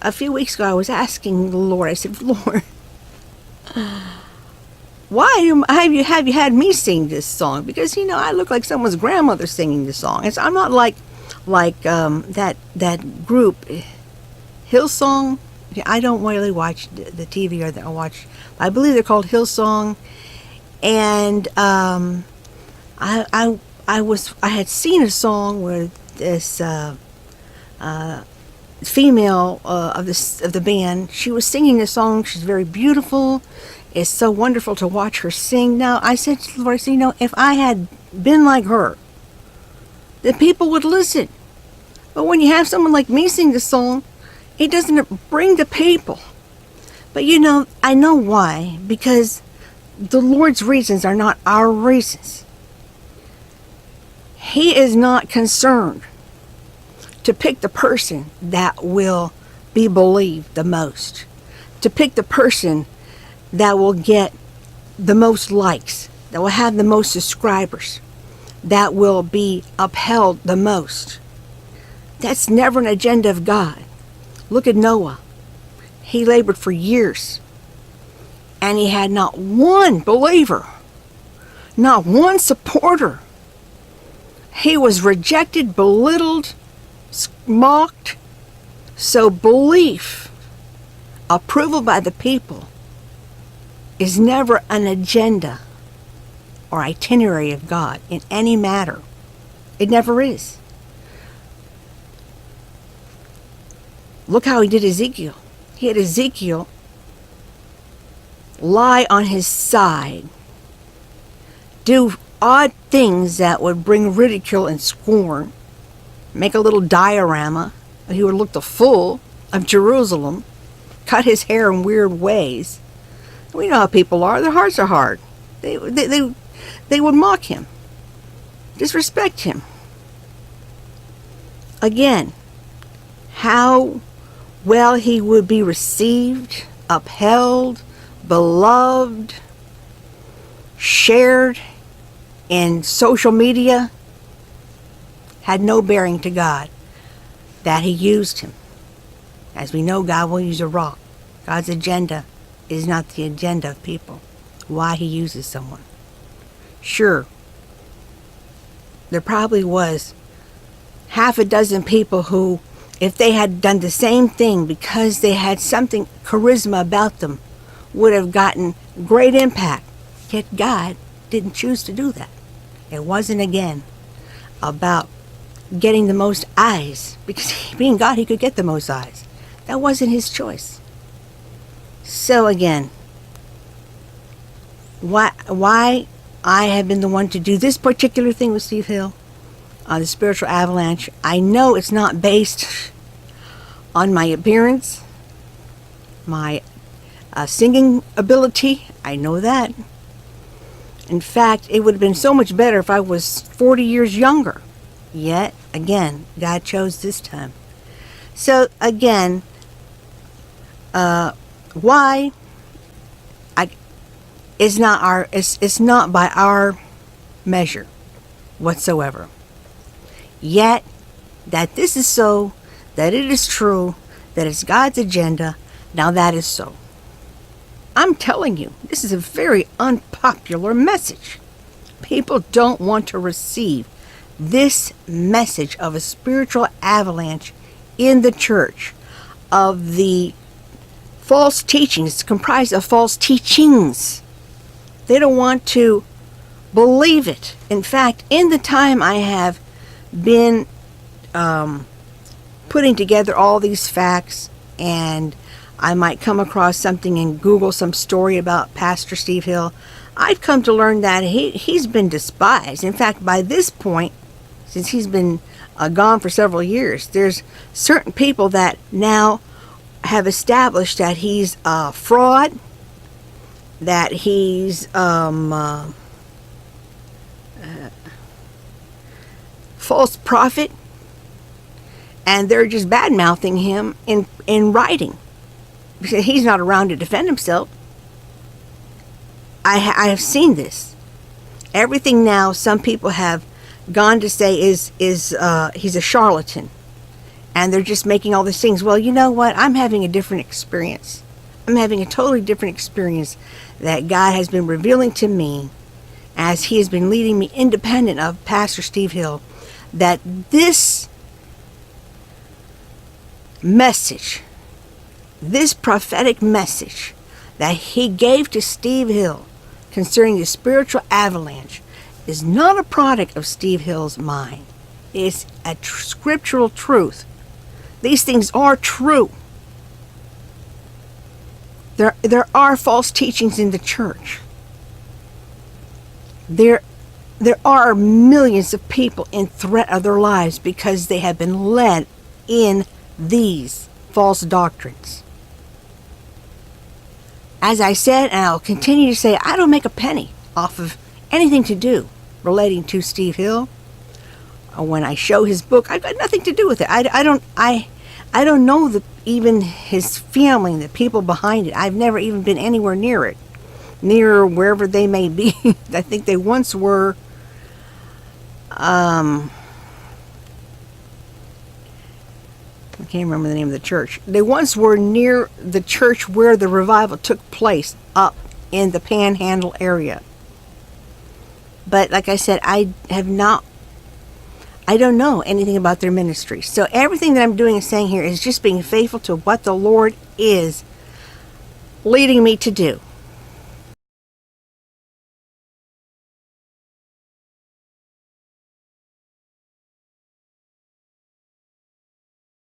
a few weeks ago, I was asking the Lord, I said, Lord, why have you had me sing this song? Because, I look like someone's grandmother singing this song. I'm not like that group, Hillsong. I don't really watch the TV or I believe they're called Hillsong. And I had seen a song where this female of the band, she was singing the song. She's very beautiful. It's so wonderful to watch her sing. Now, I said to the Lord, if I had been like her, then people would listen. But when you have someone like me sing the song, it doesn't bring the people. But I know why. Because the Lord's reasons are not our reasons. He is not concerned to pick the person that will be believed the most. To pick the person that will get the most likes, that will have the most subscribers, that will be upheld the most. That's never an agenda of God. Look at Noah. He labored for years, and he had not one believer, not one supporter. He was rejected, belittled, mocked. So belief, approval by the people, is never an agenda or itinerary of God in any matter. It never is. Look how he did Ezekiel. He had Ezekiel lie on his side, do odd things that would bring ridicule and scorn, make a little diorama. He would look the fool of Jerusalem, cut his hair in weird ways. We know how people are. Their hearts are hard. They would mock him, disrespect him. Again, how well he would be received, upheld, beloved, shared in social media, had no bearing to God that he used him. As we know, God will use a rock. God's agenda is not the agenda of people. Why he uses someone. Sure, there probably was half a dozen people who, if they had done the same thing because they had something charisma about them, would have gotten great impact. Yet God didn't choose to do that. It wasn't, again, about getting the most eyes, because being God, he could get the most eyes. That wasn't his choice. So again, why I have been the one to do this particular thing with Steve Hill, the Spiritual Avalanche, I know it's not based on my appearance, my singing ability. I know that. In fact, it would have been so much better if I was 40 years younger. Yet, again, God chose this time. So, again, why? It's not by our measure whatsoever. Yet, that this is so, that it is true, that it's God's agenda, now that is so. I'm telling you, this is a very unpopular message. People don't want to receive this message of a spiritual avalanche in the church, of the false teachings. It's comprised of false teachings. They don't want to believe it. In fact, in the time I have been putting together all these facts, and I might come across something and Google some story about Pastor Steve Hill, I've come to learn that he's been despised. In fact, by this point, since he's been gone for several years, there's certain people that now have established that he's a fraud, that he's false prophet, and they're just bad-mouthing him in writing, because he's not around to defend himself. I have seen this. Everything now, some people have gone to say is he's a charlatan, and they're just making all these things. Well, you know what? I'm having a different experience. I'm having a totally different experience that God has been revealing to me as he has been leading me independent of Pastor Steve Hill, that this message, this prophetic message that he gave to Steve Hill concerning the spiritual avalanche is not a product of Steve Hill's mind. It's a scriptural truth. These things are true. There are false teachings in the church. There are millions of people in threat of their lives because they have been led in these false doctrines. As I said, and I'll continue to say, I don't make a penny off of anything to do relating to Steve Hill. When I show his book, I've got nothing to do with it. I don't know even his family, the people behind it. I've never even been anywhere near it, near wherever they may be. I think they once were. I can't remember the name of the church. They once were near the church where the revival took place, up in the Panhandle area. But like I said, I don't know anything about their ministry. So everything that I'm doing and saying here is just being faithful to what the Lord is leading me to do.